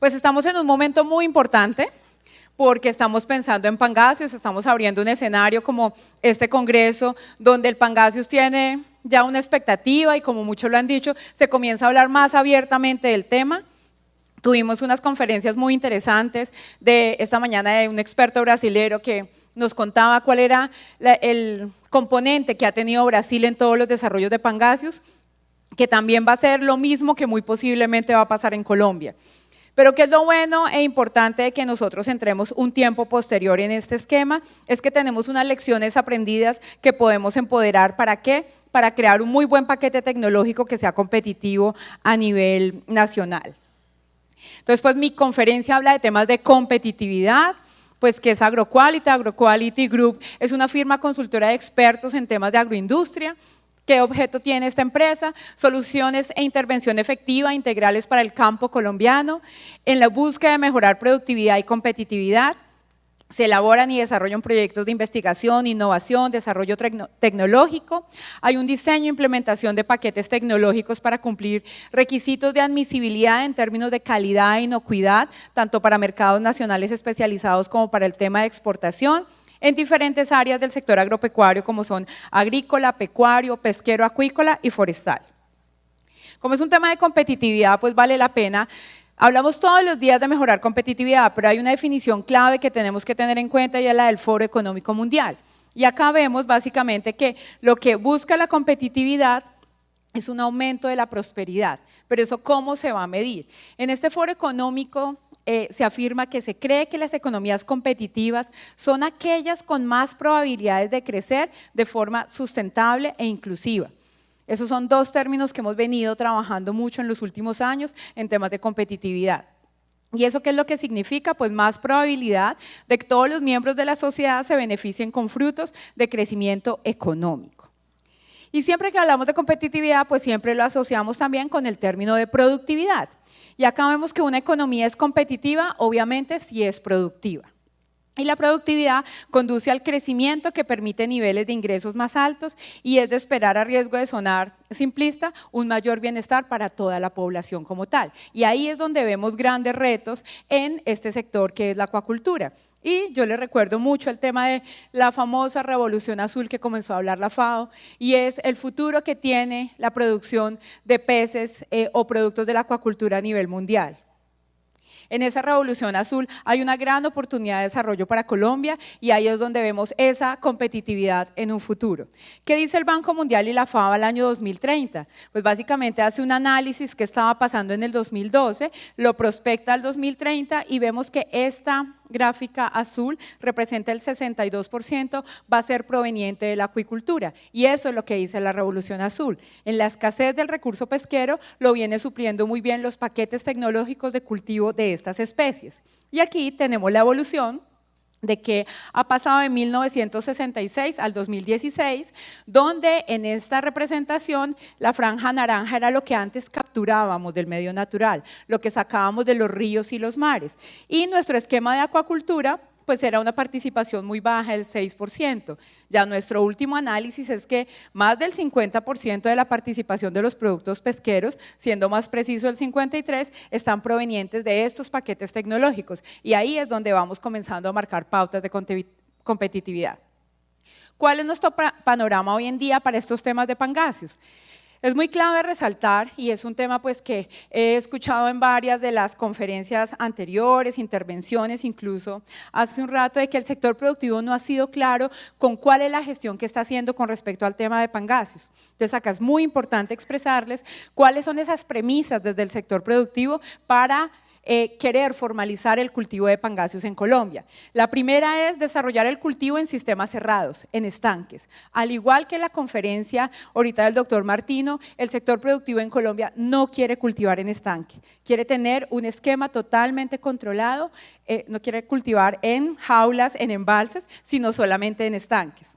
Pues estamos en un momento muy importante porque estamos pensando en Pangasius, estamos abriendo un escenario como este congreso donde el Pangasius tiene ya una expectativa y como muchos lo han dicho, se comienza a hablar más abiertamente del tema. Tuvimos unas conferencias muy interesantes de esta mañana de un experto brasilero que nos contaba cuál era el componente que ha tenido Brasil en todos los desarrollos de Pangasius, que también va a ser lo mismo que muy posiblemente va a pasar en Colombia. Pero qué es lo bueno e importante de que nosotros entremos un tiempo posterior en este esquema, es que tenemos unas lecciones aprendidas que podemos empoderar. ¿Para qué? Para crear un muy buen paquete tecnológico que sea competitivo a nivel nacional. Entonces, pues mi conferencia habla de temas de competitividad, pues que es Agroquality. Agroquality Group es una firma consultora de expertos en temas de agroindustria. ¿Qué objeto tiene esta empresa? Soluciones e intervención efectiva integrales para el campo colombiano, en la búsqueda de mejorar productividad y competitividad. Se elaboran y desarrollan proyectos de investigación, innovación, desarrollo tecnológico. Hay un diseño e implementación de paquetes tecnológicos para cumplir requisitos de admisibilidad en términos de calidad e inocuidad, tanto para mercados nacionales especializados como para el tema de exportación, en diferentes áreas del sector agropecuario como son agrícola, pecuario, pesquero, acuícola y forestal. Como es un tema de competitividad, pues vale la pena. Hablamos todos los días de mejorar competitividad, pero hay una definición clave que tenemos que tener en cuenta y es la del Foro Económico Mundial. Y acá vemos básicamente que lo que busca la competitividad es un aumento de la prosperidad, pero eso ¿cómo se va a medir? En este Foro Económico se afirma que se cree que las economías competitivas son aquellas con más probabilidades de crecer de forma sustentable e inclusiva. Esos son dos términos que hemos venido trabajando mucho en los últimos años en temas de competitividad. ¿Y eso qué es lo que significa? Pues más probabilidad de que todos los miembros de la sociedad se beneficien con frutos de crecimiento económico. Y siempre que hablamos de competitividad, pues siempre lo asociamos también con el término de productividad. Y acá vemos que una economía es competitiva, obviamente, si es productiva. Y la productividad conduce al crecimiento que permite niveles de ingresos más altos y es de esperar, a riesgo de sonar simplista, un mayor bienestar para toda la población como tal. Y ahí es donde vemos grandes retos en este sector que es la acuacultura. Y yo les recuerdo mucho el tema de la famosa revolución azul que comenzó a hablar la FAO y es el futuro que tiene la producción de peces o productos de la acuacultura a nivel mundial. En esa revolución azul hay una gran oportunidad de desarrollo para Colombia y ahí es donde vemos esa competitividad en un futuro. ¿Qué dice el Banco Mundial y la FAO al año 2030? Pues básicamente hace un análisis que estaba pasando en el 2012, lo prospecta al 2030 y vemos que esta gráfica azul representa el 62%, va a ser proveniente de la acuicultura y eso es lo que dice la revolución azul. En la escasez del recurso pesquero lo viene supliendo muy bien los paquetes tecnológicos de cultivo de estas especies. Y aquí tenemos la evolución de que ha pasado de 1966 al 2016, donde en esta representación la franja naranja era lo que antes capturábamos del medio natural, lo que sacábamos de los ríos y los mares. Y nuestro esquema de acuacultura pues era una participación muy baja, el 6%. Ya nuestro último análisis es que más del 50% de la participación de los productos pesqueros, siendo más preciso el 53%, están provenientes de estos paquetes tecnológicos. Y ahí es donde vamos comenzando a marcar pautas de competitividad. ¿Cuál es nuestro panorama hoy en día para estos temas de Pangasius? Es muy clave resaltar, y es un tema pues que he escuchado en varias de las conferencias anteriores, intervenciones incluso hace un rato, de que el sector productivo no ha sido claro con cuál es la gestión que está haciendo con respecto al tema de Pangasius. Entonces acá es muy importante expresarles cuáles son esas premisas desde el sector productivo para querer formalizar el cultivo de Pangasius en Colombia. La primera es desarrollar el cultivo en sistemas cerrados, en estanques. Al igual que la conferencia ahorita del doctor Martino, el sector productivo en Colombia no quiere cultivar en estanque, quiere tener un esquema totalmente controlado, no quiere cultivar en jaulas, en embalses, sino solamente en estanques.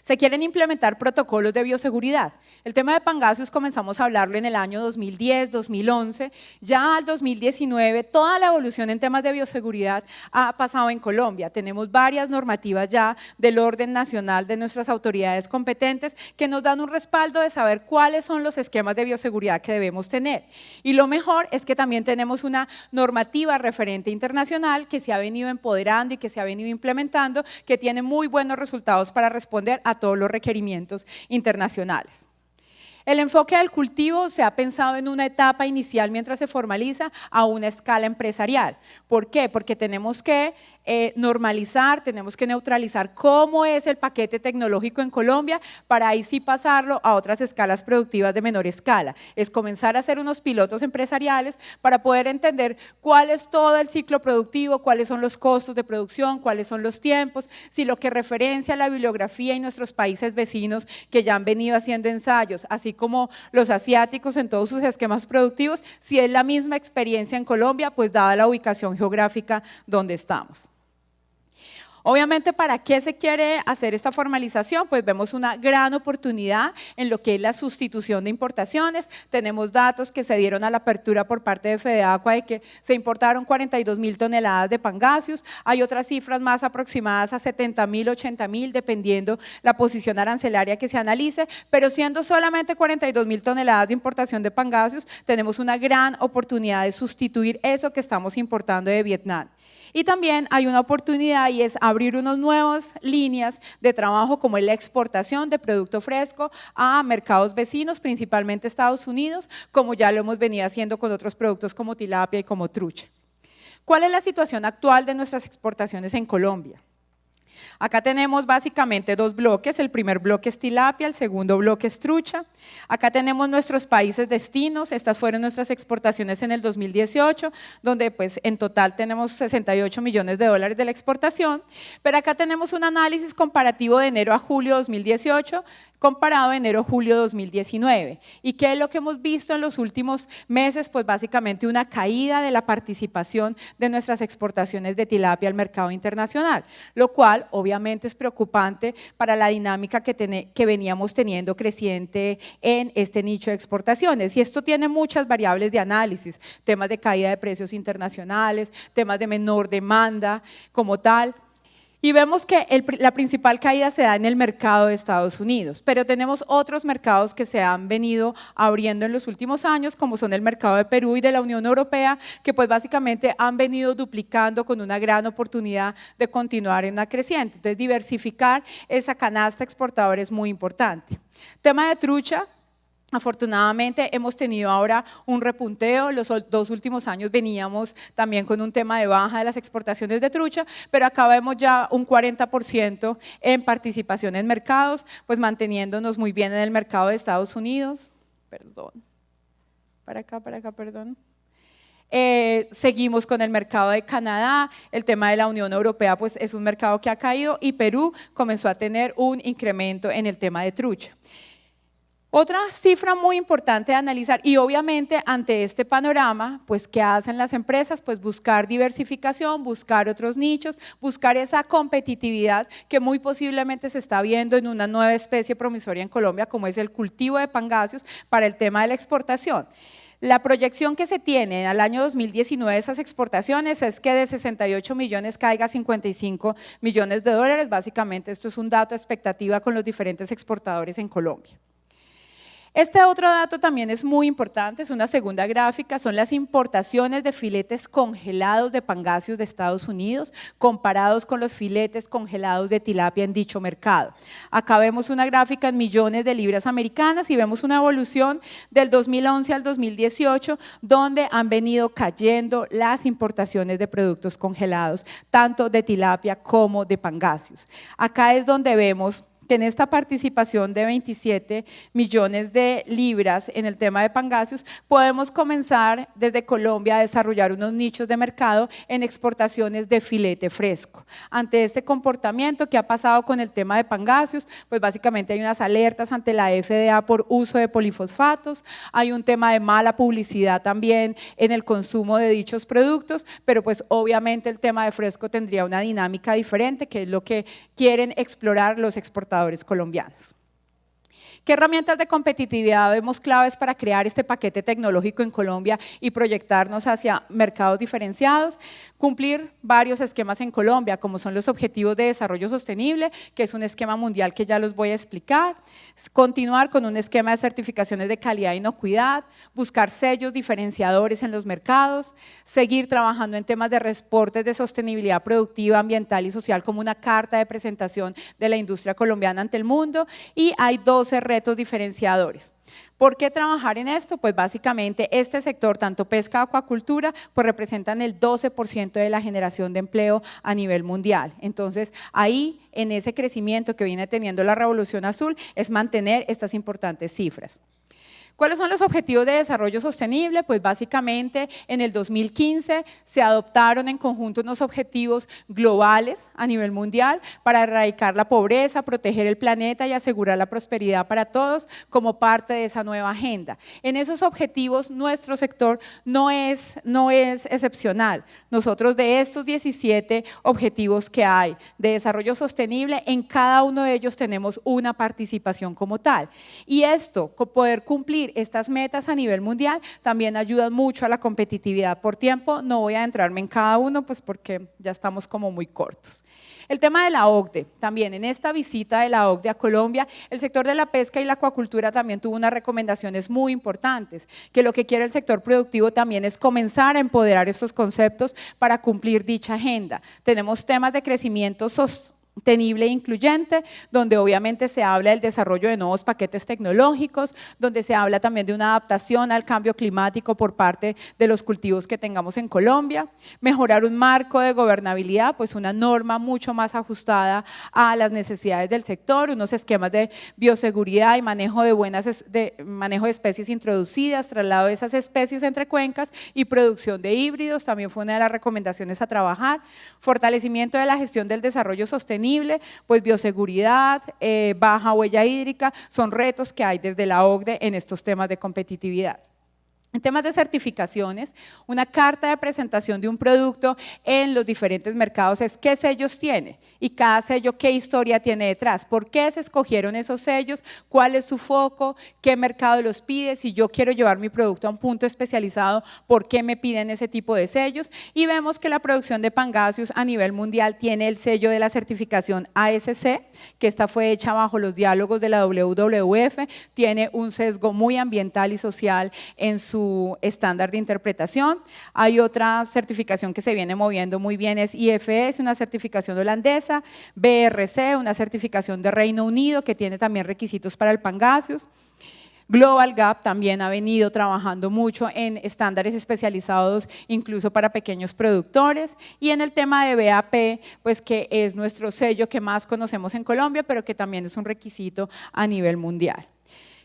Se quieren implementar protocolos de bioseguridad. El tema de pangasius comenzamos a hablarlo en el año 2010, 2011. Ya al 2019, toda la evolución en temas de bioseguridad ha pasado en Colombia. Tenemos varias normativas ya del orden nacional de nuestras autoridades competentes que nos dan un respaldo de saber cuáles son los esquemas de bioseguridad que debemos tener. Y lo mejor es que también tenemos una normativa referente internacional que se ha venido empoderando y que se ha venido implementando, que tiene muy buenos resultados para responder a todos los requerimientos internacionales. El enfoque del cultivo se ha pensado en una etapa inicial mientras se formaliza a una escala empresarial. ¿Por qué? Porque tenemos que normalizar, tenemos que neutralizar cómo es el paquete tecnológico en Colombia para ahí sí pasarlo a otras escalas productivas de menor escala. Es comenzar a hacer unos pilotos empresariales para poder entender cuál es todo el ciclo productivo, cuáles son los costos de producción, cuáles son los tiempos, si lo que referencia a la bibliografía y nuestros países vecinos que ya han venido haciendo ensayos, así como los asiáticos en todos sus esquemas productivos, si es la misma experiencia en Colombia, pues dada la ubicación geográfica donde estamos. Obviamente, ¿para qué se quiere hacer esta formalización? Pues vemos una gran oportunidad en lo que es la sustitución de importaciones. Tenemos datos que se dieron a la apertura por parte de Fedeagua de que se importaron 42.000 toneladas de pangasius. Hay otras cifras más aproximadas a 70.000, 80.000, dependiendo la posición arancelaria que se analice, pero siendo solamente 42.000 toneladas de importación de pangasius, tenemos una gran oportunidad de sustituir eso que estamos importando de Vietnam. Y también hay una oportunidad y es abrir unas nuevas líneas de trabajo como es la exportación de producto fresco a mercados vecinos, principalmente Estados Unidos, como ya lo hemos venido haciendo con otros productos como tilapia y como trucha. ¿Cuál es la situación actual de nuestras exportaciones en Colombia? Acá tenemos básicamente dos bloques, el primer bloque es tilapia, el segundo bloque es trucha. Acá tenemos nuestros países destinos, estas fueron nuestras exportaciones en el 2018, donde pues en total tenemos 68 millones de dólares de la exportación, pero acá tenemos un análisis comparativo de enero a julio 2018, comparado a enero-julio 2019. ¿Y qué es lo que hemos visto en los últimos meses? Pues básicamente una caída de la participación de nuestras exportaciones de tilapia al mercado internacional, lo cual obviamente es preocupante para la dinámica que veníamos teniendo creciente en este nicho de exportaciones. Y esto tiene muchas variables de análisis, temas de caída de precios internacionales, temas de menor demanda como tal. Y vemos que la principal caída se da en el mercado de Estados Unidos, pero tenemos otros mercados que se han venido abriendo en los últimos años, como son el mercado de Perú y de la Unión Europea, que pues básicamente han venido duplicando con una gran oportunidad de continuar en la creciente. Entonces, diversificar esa canasta exportadora es muy importante. Tema de trucha. Afortunadamente hemos tenido ahora un repunteo, los dos últimos años veníamos también con un tema de baja de las exportaciones de trucha, pero acá vemos ya un 40% en participación en mercados, pues manteniéndonos muy bien en el mercado de Estados Unidos, perdón. Seguimos con el mercado de Canadá, el tema de la Unión Europea pues es un mercado que ha caído y Perú comenzó a tener un incremento en el tema de trucha. Otra cifra muy importante de analizar y obviamente ante este panorama, pues ¿qué hacen las empresas? Pues buscar diversificación, buscar otros nichos, buscar esa competitividad que muy posiblemente se está viendo en una nueva especie promisoria en Colombia como es el cultivo de pangasius para el tema de la exportación. La proyección que se tiene al año 2019 de esas exportaciones es que de 68 millones caiga a 55 millones de dólares, básicamente esto es un dato de expectativa con los diferentes exportadores en Colombia. Este otro dato también es muy importante, es una segunda gráfica, son las importaciones de filetes congelados de pangasius de Estados Unidos comparados con los filetes congelados de tilapia en dicho mercado. Acá vemos una gráfica en millones de libras americanas y vemos una evolución del 2011 al 2018 donde han venido cayendo las importaciones de productos congelados, tanto de tilapia como de pangasius. Acá es donde vemos que en esta participación de 27 millones de libras en el tema de pangasius, podemos comenzar desde Colombia a desarrollar unos nichos de mercado en exportaciones de filete fresco. Ante este comportamiento que ha pasado con el tema de pangasius, pues básicamente hay unas alertas ante la FDA por uso de polifosfatos, hay un tema de mala publicidad también en el consumo de dichos productos, pero pues obviamente el tema de fresco tendría una dinámica diferente, que es lo que quieren explorar los exportadores exportadores colombianos. ¿Qué herramientas de competitividad vemos claves para crear este paquete tecnológico en Colombia y proyectarnos hacia mercados diferenciados? Cumplir varios esquemas en Colombia, como son los Objetivos de Desarrollo Sostenible, que es un esquema mundial que ya los voy a explicar. Continuar con un esquema de certificaciones de calidad e inocuidad, buscar sellos diferenciadores en los mercados, seguir trabajando en temas de reportes de sostenibilidad productiva, ambiental y social como una carta de presentación de la industria colombiana ante el mundo, y hay 12 retos diferenciadores. ¿Por qué trabajar en esto? Pues básicamente este sector, tanto pesca como acuacultura, pues representan el 12% de la generación de empleo a nivel mundial. Entonces, ahí, en ese crecimiento que viene teniendo la Revolución Azul, es mantener estas importantes cifras. ¿Cuáles son los objetivos de desarrollo sostenible? Pues básicamente en el 2015 se adoptaron en conjunto unos objetivos globales a nivel mundial para erradicar la pobreza, proteger el planeta y asegurar la prosperidad para todos como parte de esa nueva agenda. En esos objetivos nuestro sector no es excepcional. Nosotros de estos 17 objetivos que hay de desarrollo sostenible, en cada uno de ellos tenemos una participación como tal. Y esto, poder cumplir estas metas a nivel mundial también ayudan mucho a la competitividad. Por tiempo no voy a adentrarme en cada uno, pues porque ya estamos como muy cortos. El tema de la OCDE, también en esta visita de la OCDE a Colombia, el sector de la pesca y la acuacultura también tuvo unas recomendaciones muy importantes, que lo que quiere el sector productivo también es comenzar a empoderar estos conceptos para cumplir dicha agenda. Tenemos temas de crecimiento sostenible e incluyente, donde obviamente se habla del desarrollo de nuevos paquetes tecnológicos, donde se habla también de una adaptación al cambio climático por parte de los cultivos que tengamos en Colombia, mejorar un marco de gobernabilidad, pues una norma mucho más ajustada a las necesidades del sector, unos esquemas de bioseguridad y manejo de especies introducidas, traslado de esas especies entre cuencas y producción de híbridos, también fue una de las recomendaciones a trabajar, fortalecimiento de la gestión del desarrollo sostenible, pues bioseguridad, baja huella hídrica, son retos que hay desde la OCDE en estos temas de competitividad. En temas de certificaciones, una carta de presentación de un producto en los diferentes mercados es qué sellos tiene y cada sello qué historia tiene detrás, por qué se escogieron esos sellos, cuál es su foco, qué mercado los pide, si yo quiero llevar mi producto a un punto especializado, por qué me piden ese tipo de sellos, y vemos que la producción de pangasius a nivel mundial tiene el sello de la certificación ASC, que esta fue hecha bajo los diálogos de la WWF, tiene un sesgo muy ambiental y social en su estándar de interpretación. Hay otra certificación que se viene moviendo muy bien, es IFS, una certificación holandesa, BRC, una certificación de Reino Unido que tiene también requisitos para el pangasius. Global Gap también ha venido trabajando mucho en estándares especializados incluso para pequeños productores, y en el tema de BAP, pues que es nuestro sello que más conocemos en Colombia, pero que también es un requisito a nivel mundial.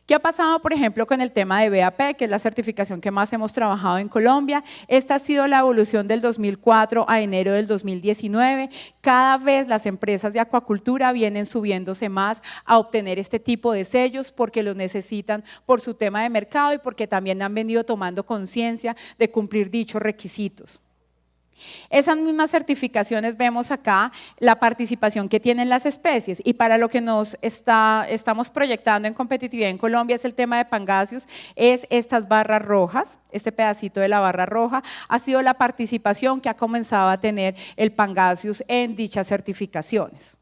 ¿Qué ha pasado, por ejemplo, con el tema de BAP, que es la certificación que más hemos trabajado en Colombia? Esta ha sido la evolución del 2004 a enero del 2019. Cada vez las empresas de acuacultura vienen subiéndose más a obtener este tipo de sellos porque los necesitan por su tema de mercado y porque también han venido tomando conciencia de cumplir dichos requisitos. Esas mismas certificaciones vemos acá la participación que tienen las especies, y para lo que estamos proyectando en competitividad en Colombia es el tema de pangasius, es estas barras rojas, este pedacito de la barra roja ha sido la participación que ha comenzado a tener el pangasius en dichas certificaciones.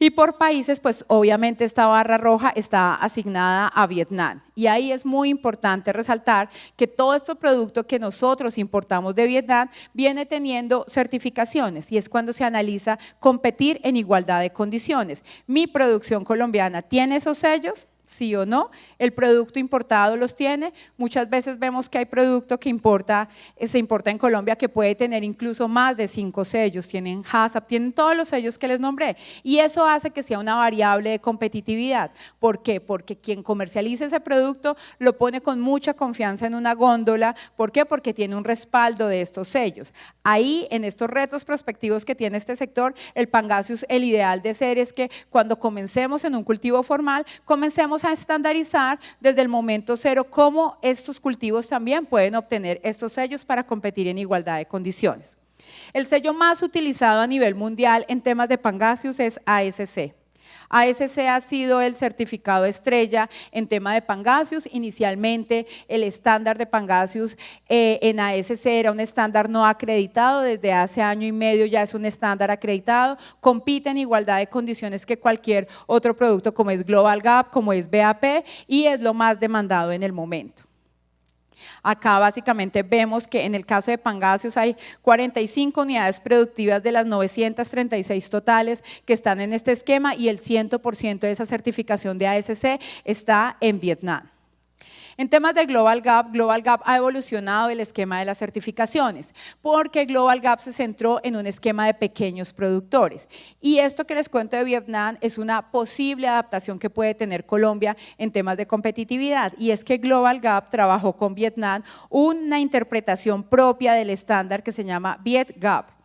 Y por países, pues obviamente esta barra roja está asignada a Vietnam, y ahí es muy importante resaltar que todo este producto que nosotros importamos de Vietnam viene teniendo certificaciones, y es cuando se analiza competir en igualdad de condiciones. ¿Mi producción colombiana tiene esos sellos? ¿Sí o no? ¿El producto importado los tiene? Muchas veces vemos que hay producto que se importa en Colombia que puede tener incluso más de 5 sellos, tienen HACCP, tienen todos los sellos que les nombré, y eso hace que sea una variable de competitividad. ¿Por qué? Porque quien comercializa ese producto lo pone con mucha confianza en una góndola. ¿Por qué? Porque tiene un respaldo de estos sellos. Ahí, en estos retos prospectivos que tiene este sector, el pangasius, el ideal de ser es que cuando comencemos en un cultivo formal, comencemos a estandarizar desde el momento cero cómo estos cultivos también pueden obtener estos sellos para competir en igualdad de condiciones. El sello más utilizado a nivel mundial en temas de pangasius es ASC. ASC ha sido el certificado estrella en tema de Pangasius. Inicialmente el estándar de Pangasius en ASC era un estándar no acreditado, desde hace año y medio ya es un estándar acreditado, compite en igualdad de condiciones que cualquier otro producto como es Global Gap, como es BAP, y es lo más demandado en el momento. Acá básicamente vemos que en el caso de Pangasius hay 45 unidades productivas de las 936 totales que están en este esquema y el 100% de esa certificación de ASC está en Vietnam. En temas de Global Gap ha evolucionado el esquema de las certificaciones, porque Global Gap se centró en un esquema de pequeños productores. Y esto que les cuento de Vietnam es una posible adaptación que puede tener Colombia en temas de competitividad, y es que Global Gap trabajó con Vietnam una interpretación propia del estándar que se llama VietGap.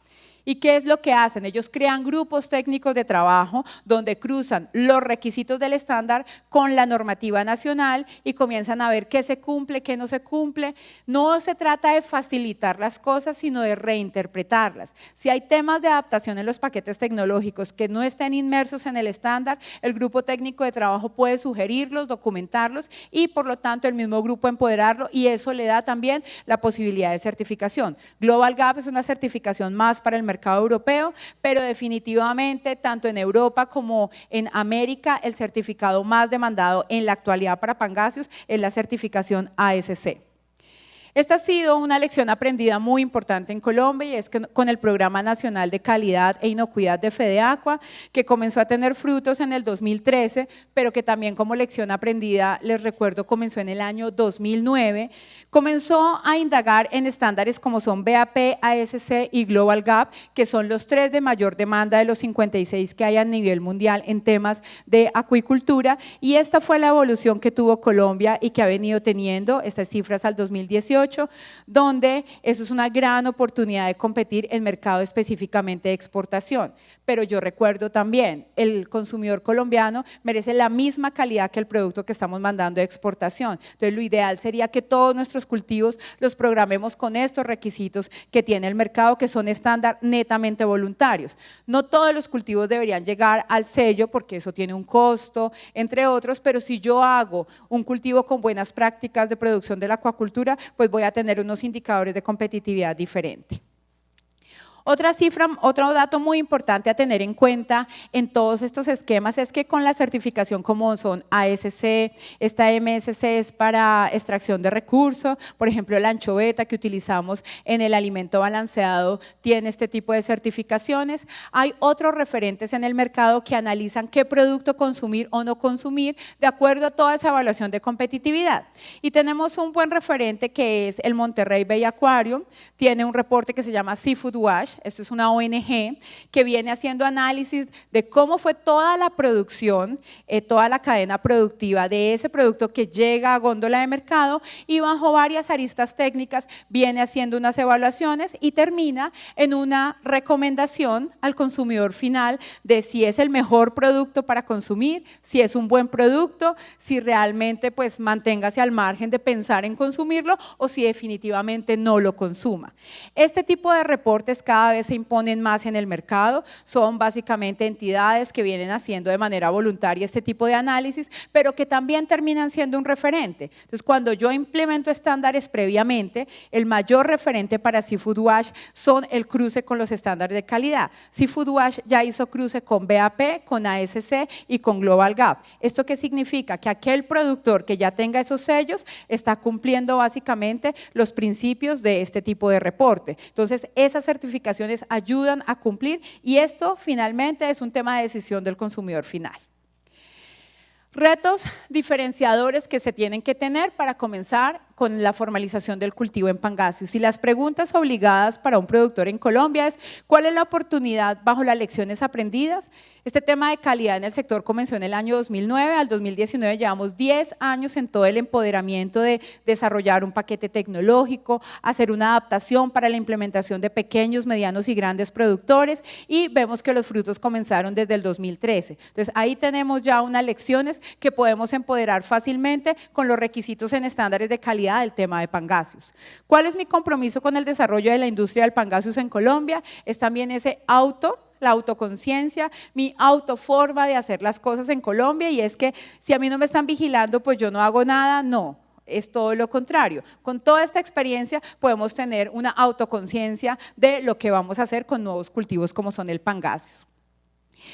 ¿Y qué es lo que hacen? Ellos crean grupos técnicos de trabajo donde cruzan los requisitos del estándar con la normativa nacional y comienzan a ver qué se cumple, qué no se cumple. No se trata de facilitar las cosas, sino de reinterpretarlas. Si hay temas de adaptación en los paquetes tecnológicos que no estén inmersos en el estándar, el grupo técnico de trabajo puede sugerirlos, documentarlos y por lo tanto el mismo grupo empoderarlo, y eso le da también la posibilidad de certificación. Global Gap es una certificación más para el mercado europeo, pero definitivamente tanto en Europa como en América el certificado más demandado en la actualidad para Pangasius es la certificación ASC. Esta ha sido una lección aprendida muy importante en Colombia, y es que con el Programa Nacional de Calidad e Inocuidad de FEDEACUA, que comenzó a tener frutos en el 2013, pero que también como lección aprendida, les recuerdo, comenzó en el año 2009, comenzó a indagar en estándares como son BAP, ASC y Global Gap, que son los 3 de mayor demanda de los 56 que hay a nivel mundial en temas de acuicultura, y esta fue la evolución que tuvo Colombia y que ha venido teniendo estas cifras al 2018, donde eso es una gran oportunidad de competir en mercado específicamente de exportación. Pero yo recuerdo también, el consumidor colombiano merece la misma calidad que el producto que estamos mandando de exportación. Entonces lo ideal sería que todos nuestros cultivos los programemos con estos requisitos que tiene el mercado, que son estándar netamente voluntarios. No todos los cultivos deberían llegar al sello porque eso tiene un costo, entre otros, pero si yo hago un cultivo con buenas prácticas de producción de la acuacultura, pues voy a tener unos indicadores de competitividad diferentes. Otra cifra, otro dato muy importante a tener en cuenta en todos estos esquemas es que con la certificación como son ASC, esta MSC es para extracción de recursos, por ejemplo la anchoveta que utilizamos en el alimento balanceado tiene este tipo de certificaciones. Hay otros referentes en el mercado que analizan qué producto consumir o no consumir de acuerdo a toda esa evaluación de competitividad. Y tenemos un buen referente que es el Monterrey Bay Aquarium, tiene un reporte que se llama Seafood Watch. Esto es una ONG que viene haciendo análisis de cómo fue toda la producción, toda la cadena productiva de ese producto que llega a góndola de mercado, y bajo varias aristas técnicas viene haciendo unas evaluaciones y termina en una recomendación al consumidor final de si es el mejor producto para consumir, si es un buen producto, si realmente pues manténgase al margen de pensar en consumirlo o si definitivamente no lo consuma. Este tipo de reportes cada vez se imponen más en el mercado, son básicamente entidades que vienen haciendo de manera voluntaria este tipo de análisis, pero que también terminan siendo un referente. Entonces, cuando yo implemento estándares previamente, el mayor referente para Seafood Watch son el cruce con los estándares de calidad. Seafood Watch ya hizo cruce con BAP, con ASC y con Global Gap. ¿Esto qué significa? Que aquel productor que ya tenga esos sellos está cumpliendo básicamente los principios de este tipo de reporte. Entonces, esas certificaciones ayudan a cumplir, y esto finalmente es un tema de decisión del consumidor final. Retos diferenciadores que se tienen que tener para comenzar con la formalización del cultivo en Pangasius. Y las preguntas obligadas para un productor en Colombia es: ¿cuál es la oportunidad bajo las lecciones aprendidas? Este tema de calidad en el sector comenzó en el año 2009, al 2019 llevamos 10 años en todo el empoderamiento de desarrollar un paquete tecnológico, hacer una adaptación para la implementación de pequeños, medianos y grandes productores, y vemos que los frutos comenzaron desde el 2013. Entonces ahí tenemos ya unas lecciones que podemos empoderar fácilmente con los requisitos en estándares de calidad del tema de Pangasius. ¿Cuál es mi compromiso con el desarrollo de la industria del Pangasius en Colombia? Es también ese la autoconciencia, mi autoforma de hacer las cosas en Colombia, y es que si a mí no me están vigilando, pues yo no hago nada, no. Es todo lo contrario. Con toda esta experiencia podemos tener una autoconciencia de lo que vamos a hacer con nuevos cultivos como son el Pangasius.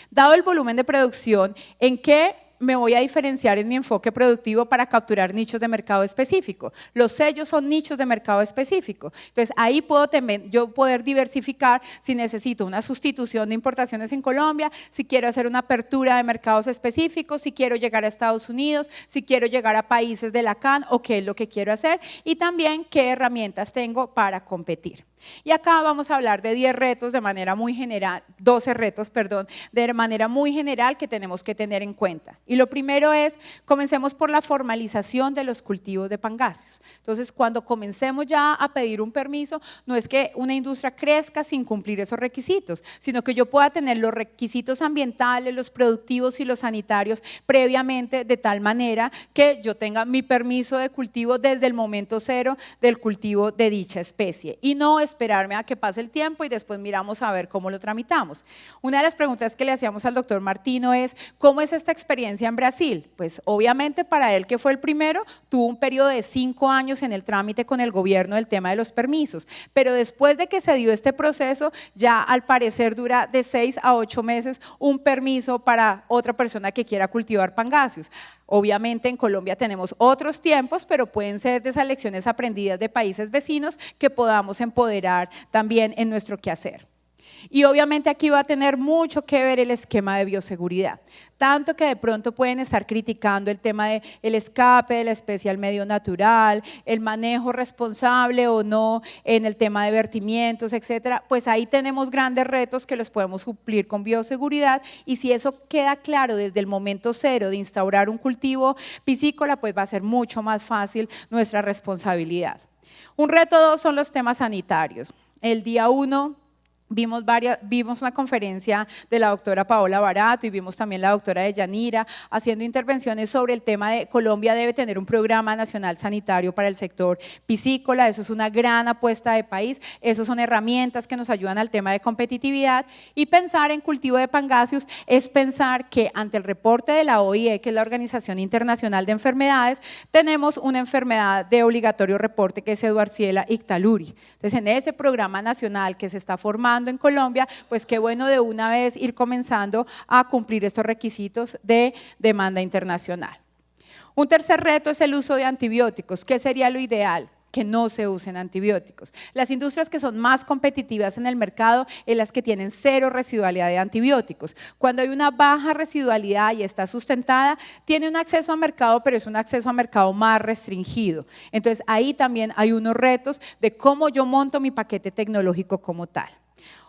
Dado el volumen de producción, ¿en qué me voy a diferenciar en mi enfoque productivo para capturar nichos de mercado específico? Los sellos son nichos de mercado específico. Entonces, ahí puedo yo poder diversificar si necesito una sustitución de importaciones en Colombia, si quiero hacer una apertura de mercados específicos, si quiero llegar a Estados Unidos, si quiero llegar a países de la CAN o qué es lo que quiero hacer, y también qué herramientas tengo para competir. Y acá vamos a hablar de 10 retos de manera muy general, 12 retos, perdón, de manera muy general que tenemos que tener en cuenta. Y lo primero es, comencemos por la formalización de los cultivos de Pangasius. Entonces, cuando comencemos ya a pedir un permiso, no es que una industria crezca sin cumplir esos requisitos, sino que yo pueda tener los requisitos ambientales, los productivos y los sanitarios previamente, de tal manera que yo tenga mi permiso de cultivo desde el momento cero del cultivo de dicha especie, y no esperarme a que pase el tiempo y después miramos a ver cómo lo tramitamos. Una de las preguntas que le hacíamos al doctor Martino es, ¿cómo es esta experiencia en Brasil? Pues obviamente para él, que fue el primero, tuvo un periodo de 5 años en el trámite con el gobierno del tema de los permisos, pero después de que se dio este proceso, ya al parecer dura de 6 a 8 meses un permiso para otra persona que quiera cultivar Pangasius. Obviamente en Colombia tenemos otros tiempos, pero pueden ser de esas lecciones aprendidas de países vecinos que podamos empoderar también en nuestro quehacer. Y obviamente aquí va a tener mucho que ver el esquema de bioseguridad, tanto que de pronto pueden estar criticando el tema del escape de la especie al medio natural, el manejo responsable o no en el tema de vertimientos, etcétera. Pues ahí tenemos grandes retos que los podemos suplir con bioseguridad, y si eso queda claro desde el momento cero de instaurar un cultivo piscícola, pues va a ser mucho más fácil nuestra responsabilidad. Un reto 2 son los temas sanitarios. El día 1 vimos una conferencia de la doctora Paola Barato y vimos también la doctora Deyanira haciendo intervenciones sobre el tema de Colombia debe tener un programa nacional sanitario para el sector piscícola. Eso es una gran apuesta de país, eso son herramientas que nos ayudan al tema de competitividad, y pensar en cultivo de Pangasius es pensar que ante el reporte de la OIE, que es la Organización Internacional de Enfermedades, tenemos una enfermedad de obligatorio reporte que es Edwardsella ictaluri. Entonces, en ese programa nacional que se está formando en Colombia, pues qué bueno de una vez ir comenzando a cumplir estos requisitos de demanda internacional. Un tercer reto es el uso de antibióticos. ¿Qué sería lo ideal? Que no se usen antibióticos. Las industrias que son más competitivas en el mercado son las que tienen 0 residualidad de antibióticos. Cuando hay una baja residualidad y está sustentada, tiene un acceso a mercado, pero es un acceso a mercado más restringido. Entonces ahí también hay unos retos de cómo yo monto mi paquete tecnológico como tal.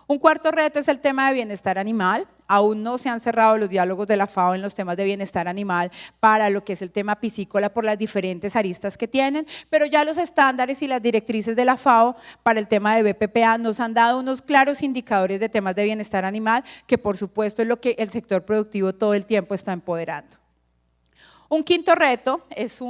Un cuarto reto es el tema de bienestar animal. Aún no se han cerrado los diálogos de la FAO en los temas de bienestar animal para lo que es el tema piscícola por las diferentes aristas que tienen, pero ya los estándares y las directrices de la FAO para el tema de BPPA nos han dado unos claros indicadores de temas de bienestar animal, que por supuesto es lo que el sector productivo todo el tiempo está empoderando. Un quinto reto es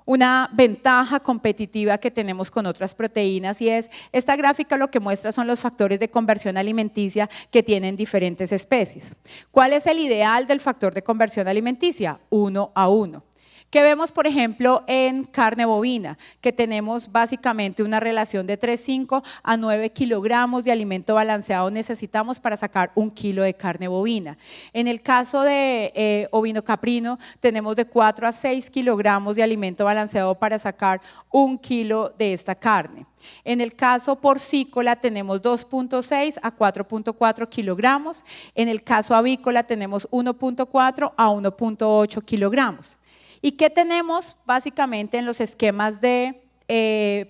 una ventaja competitiva que tenemos con otras proteínas, y es, esta gráfica lo que muestra son los factores de conversión alimenticia que tienen diferentes especies. ¿Cuál es el ideal del factor de conversión alimenticia? 1:1. ¿Qué vemos, por ejemplo, en carne bovina? Que tenemos básicamente una relación de 3,5 a 9 kilogramos de alimento balanceado necesitamos para sacar 1 kilo de carne bovina. En el caso de ovino caprino, tenemos de 4 a 6 kilogramos de alimento balanceado para sacar 1 kilo de esta carne. En el caso porcícola tenemos 2,6 a 4,4 kilogramos. En el caso avícola tenemos 1,4 a 1,8 kilogramos. ¿Y qué tenemos básicamente en los esquemas de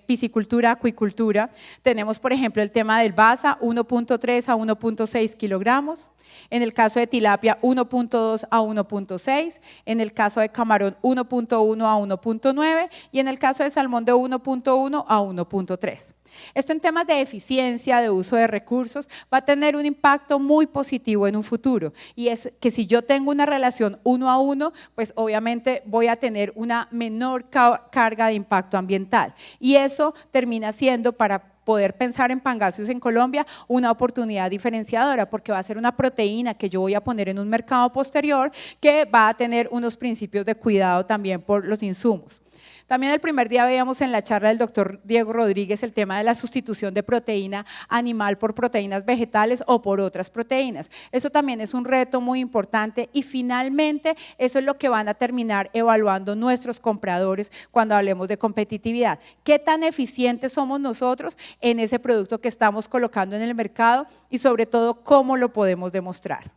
piscicultura, acuicultura? Tenemos, por ejemplo, el tema del basa, 1,3 a 1,6 kilogramos. En el caso de tilapia, 1,2 a 1,6. En el caso de camarón, 1,1 a 1,9. Y en el caso de salmón, de 1,1 a 1,3. Esto en temas de eficiencia, de uso de recursos, va a tener un impacto muy positivo en un futuro, y es que si yo tengo una relación 1:1, pues obviamente voy a tener una menor carga de impacto ambiental, y eso termina siendo para poder pensar en Pangasius en Colombia una oportunidad diferenciadora, porque va a ser una proteína que yo voy a poner en un mercado posterior que va a tener unos principios de cuidado también por los insumos. También el primer día veíamos en la charla del doctor Diego Rodríguez el tema de la sustitución de proteína animal por proteínas vegetales o por otras proteínas. Eso también es un reto muy importante y finalmente eso es lo que van a terminar evaluando nuestros compradores cuando hablemos de competitividad. ¿Qué tan eficientes somos nosotros en ese producto que estamos colocando en el mercado y sobre todo cómo lo podemos demostrar?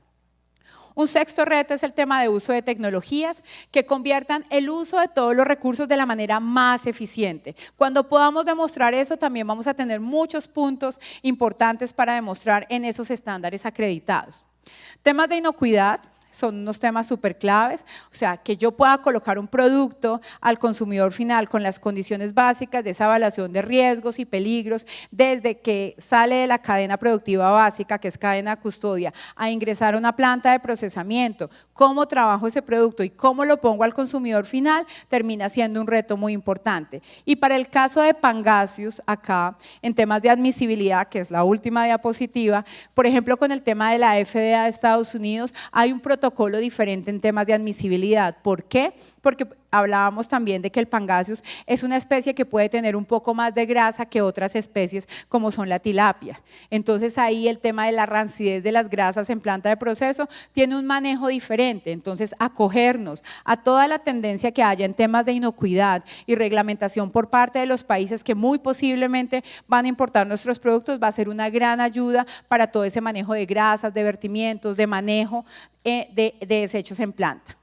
Un sexto reto es el tema de uso de tecnologías que conviertan el uso de todos los recursos de la manera más eficiente. Cuando podamos demostrar eso, también vamos a tener muchos puntos importantes para demostrar en esos estándares acreditados. Temas de inocuidad. Son unos temas súper claves, o sea, que yo pueda colocar un producto al consumidor final con las condiciones básicas de esa evaluación de riesgos y peligros, desde que sale de la cadena productiva básica, que es cadena de custodia, a ingresar a una planta de procesamiento, cómo trabajo ese producto y cómo lo pongo al consumidor final, termina siendo un reto muy importante. Y para el caso de Pangasius, acá, en temas de admisibilidad, que es la última diapositiva, por ejemplo, con el tema de la FDA de Estados Unidos, hay un protocolo diferente en temas de admisibilidad. ¿Por qué? Porque hablábamos también de que el Pangasius es una especie que puede tener un poco más de grasa que otras especies como son la tilapia. Entonces ahí el tema de la rancidez de las grasas en planta de proceso tiene un manejo diferente. Entonces acogernos a toda la tendencia que haya en temas de inocuidad y reglamentación por parte de los países que muy posiblemente van a importar nuestros productos va a ser una gran ayuda para todo ese manejo de grasas, de vertimientos, de manejo de desechos en planta.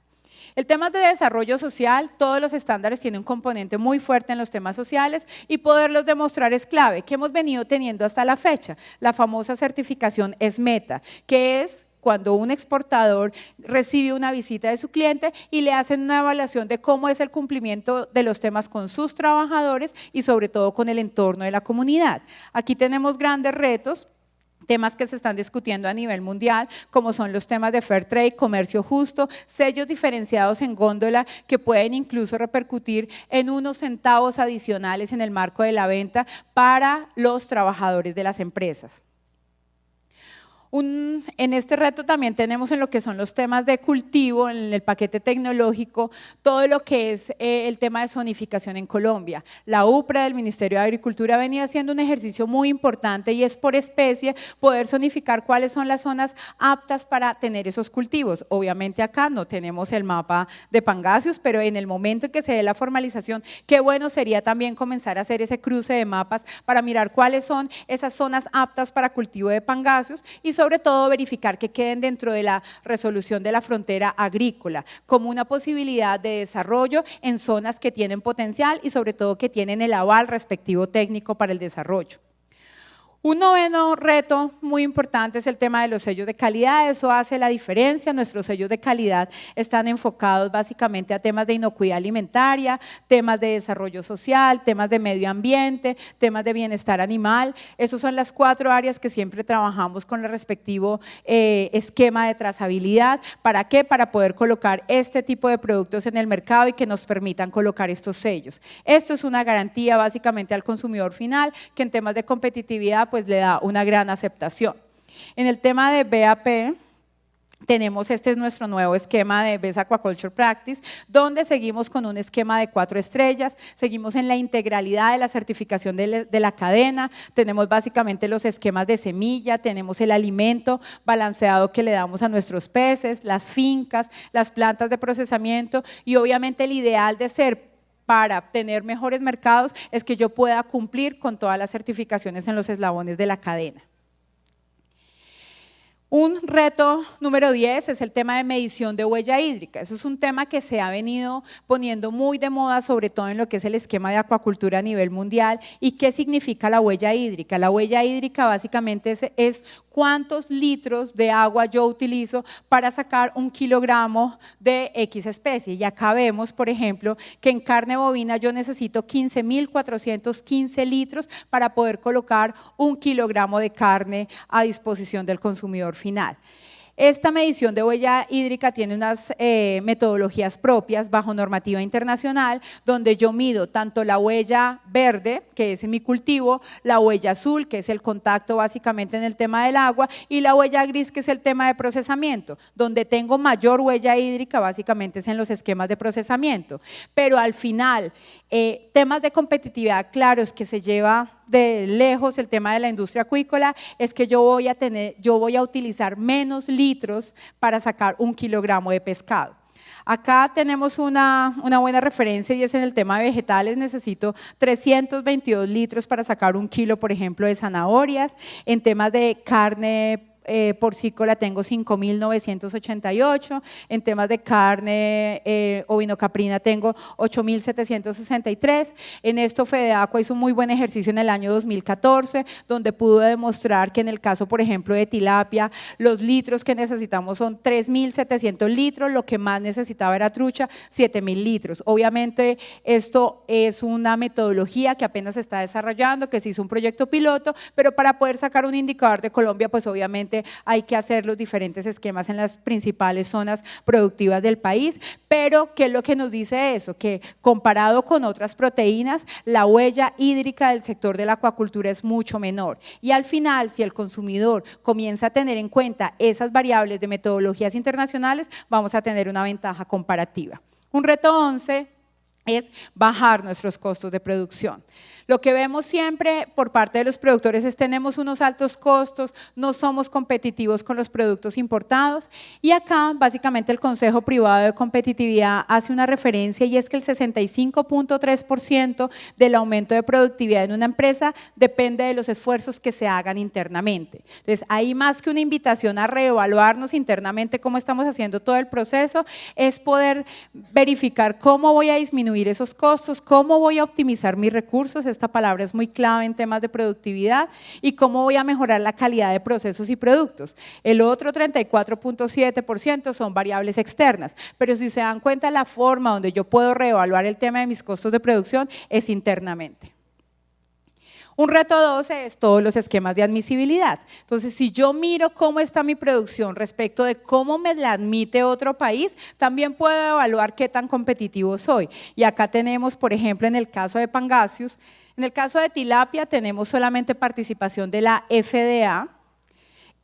El tema de desarrollo social, todos los estándares tienen un componente muy fuerte en los temas sociales y poderlos demostrar es clave, que hemos venido teniendo hasta la fecha. La famosa certificación SMETA, que es cuando un exportador recibe una visita de su cliente y le hacen una evaluación de cómo es el cumplimiento de los temas con sus trabajadores y sobre todo con el entorno de la comunidad. Aquí tenemos grandes retos. Temas que se están discutiendo a nivel mundial, como son los temas de fair trade, comercio justo, sellos diferenciados en góndola que pueden incluso repercutir en unos centavos adicionales en el marco de la venta para los trabajadores de las empresas. En este reto también tenemos en lo que son los temas de cultivo, en el paquete tecnológico, todo lo que es el tema de zonificación en Colombia. La UPRA del Ministerio de Agricultura venía haciendo un ejercicio muy importante y es por especie poder zonificar cuáles son las zonas aptas para tener esos cultivos. Obviamente acá no tenemos el mapa de Pangasius, pero en el momento en que se dé la formalización, qué bueno sería también comenzar a hacer ese cruce de mapas para mirar cuáles son esas zonas aptas para cultivo de Pangasius y sobre todo verificar que queden dentro de la resolución de la frontera agrícola como una posibilidad de desarrollo en zonas que tienen potencial y sobre todo que tienen el aval respectivo técnico para el desarrollo. Un noveno reto muy importante es el tema de los sellos de calidad, eso hace la diferencia. Nuestros sellos de calidad están enfocados básicamente a temas de inocuidad alimentaria, temas de desarrollo social, temas de medio ambiente, temas de bienestar animal. Esas son las 4 áreas que siempre trabajamos con el respectivo esquema de trazabilidad. ¿Para qué? Para poder colocar este tipo de productos en el mercado y que nos permitan colocar estos sellos. Esto es una garantía básicamente al consumidor final que en temas de competitividad pues le da una gran aceptación. En el tema de BAP, tenemos, este es nuestro nuevo esquema de Best Aquaculture Practice, donde seguimos con un esquema de 4 estrellas, seguimos en la integralidad de la certificación de la cadena, tenemos básicamente los esquemas de semilla, tenemos el alimento balanceado que le damos a nuestros peces, las fincas, las plantas de procesamiento y obviamente el ideal de ser para tener mejores mercados es que yo pueda cumplir con todas las certificaciones en los eslabones de la cadena. Un reto número 10 es el tema de medición de huella hídrica. Eso es un tema que se ha venido poniendo muy de moda, sobre todo en lo que es el esquema de acuacultura a nivel mundial. ¿Y qué significa la huella hídrica? La huella hídrica básicamente es cuántos litros de agua yo utilizo para sacar 1 kilogramo de X especie. Y acá vemos, por ejemplo, que en carne bovina yo necesito 15.415 litros para poder colocar 1 kilogramo de carne a disposición del consumidor final. Esta medición de huella hídrica tiene unas metodologías propias bajo normativa internacional, donde yo mido tanto la huella verde, que es en mi cultivo, la huella azul, que es el contacto básicamente en el tema del agua, y la huella gris, que es el tema de procesamiento. Donde tengo mayor huella hídrica básicamente es en los esquemas de procesamiento. Pero al final, temas de competitividad claros que se lleva de lejos el tema de la industria acuícola es que yo voy a utilizar menos litros para sacar 1 kilogramo de pescado. Acá tenemos una buena referencia y es en el tema de vegetales, necesito 322 litros para sacar 1 kilo, por ejemplo, de zanahorias. En temas de carne porcícola tengo 5.988, en temas de carne ovino-caprina tengo 8.763. En esto Fedeacua hizo un muy buen ejercicio en el año 2014, donde pudo demostrar que en el caso, por ejemplo, de tilapia, los litros que necesitamos son 3.700 litros, lo que más necesitaba era trucha, 7.000 litros. Obviamente esto es una metodología que apenas se está desarrollando, que se hizo un proyecto piloto, pero para poder sacar un indicador de Colombia, pues obviamente hay que hacer los diferentes esquemas en las principales zonas productivas del país, pero ¿qué es lo que nos dice eso? Que comparado con otras proteínas, la huella hídrica del sector de la acuacultura es mucho menor y al final, si el consumidor comienza a tener en cuenta esas variables de metodologías internacionales, vamos a tener una ventaja comparativa. Un reto 11 es bajar nuestros costos de producción. Lo que vemos siempre por parte de los productores es tenemos unos altos costos, no somos competitivos con los productos importados y acá básicamente el Consejo Privado de Competitividad hace una referencia y es que el 65.3% del aumento de productividad en una empresa depende de los esfuerzos que se hagan internamente. Entonces, ahí más que una invitación a reevaluarnos internamente cómo estamos haciendo todo el proceso, es poder verificar cómo voy a disminuir esos costos, cómo voy a optimizar mis recursos. Esta palabra es muy clave en temas de productividad y cómo voy a mejorar la calidad de procesos y productos. El otro 34.7% son variables externas, pero si se dan cuenta la forma donde yo puedo reevaluar el tema de mis costos de producción es internamente. Un reto 12 es todos los esquemas de admisibilidad. Entonces, si yo miro cómo está mi producción respecto de cómo me la admite otro país, también puedo evaluar qué tan competitivo soy. Y acá tenemos, por ejemplo, en el caso de Pangasius, en el caso de tilapia tenemos solamente participación de la FDA,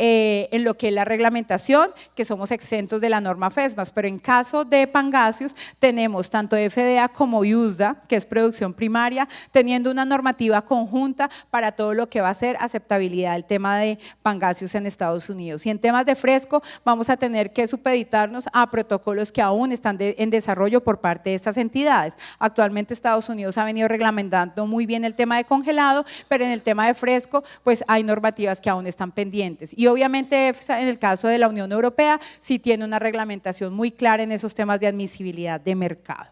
en lo que es la reglamentación, que somos exentos de la norma FESMAS, pero en caso de Pangasius tenemos tanto FDA como IUSDA, que es producción primaria, teniendo una normativa conjunta para todo lo que va a ser aceptabilidad del tema de Pangasius en Estados Unidos. Y en temas de fresco vamos a tener que supeditarnos a protocolos que aún están en desarrollo por parte de estas entidades. Actualmente Estados Unidos ha venido reglamentando muy bien el tema de congelado, pero en el tema de fresco pues hay normativas que aún están pendientes. Y obviamente EFSA, en el caso de la Unión Europea, sí tiene una reglamentación muy clara en esos temas de admisibilidad de mercado.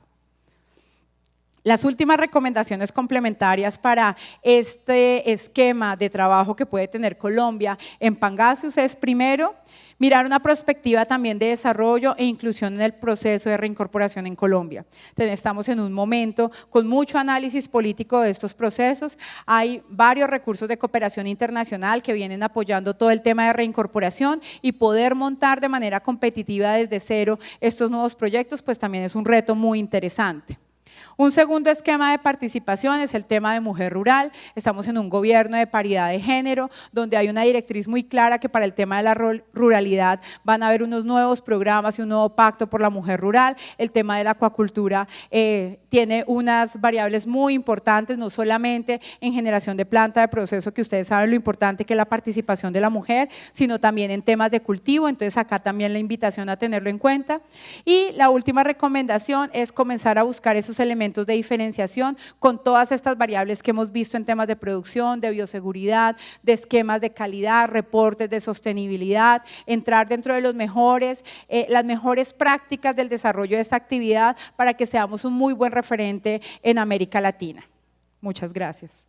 Las últimas recomendaciones complementarias para este esquema de trabajo que puede tener Colombia en Pangasius es, primero, mirar una perspectiva también de desarrollo e inclusión en el proceso de reincorporación en Colombia. Entonces, estamos en un momento con mucho análisis político de estos procesos, hay varios recursos de cooperación internacional que vienen apoyando todo el tema de reincorporación y poder montar de manera competitiva desde cero estos nuevos proyectos, pues también es un reto muy interesante. Un segundo esquema de participación es el tema de mujer rural. Estamos en un gobierno de paridad de género, donde hay una directriz muy clara que para el tema de la ruralidad van a haber unos nuevos programas y un nuevo pacto por la mujer rural. El tema de la acuacultura tiene unas variables muy importantes, no solamente en generación de planta de proceso, que ustedes saben lo importante que es la participación de la mujer, sino también en temas de cultivo, entonces acá también la invitación a tenerlo en cuenta. Y la última recomendación es comenzar a buscar esos elementos de diferenciación con todas estas variables que hemos visto en temas de producción, de bioseguridad, de esquemas de calidad, reportes de sostenibilidad, entrar dentro de las mejores prácticas del desarrollo de esta actividad para que seamos un muy buen referente en América Latina. Muchas gracias.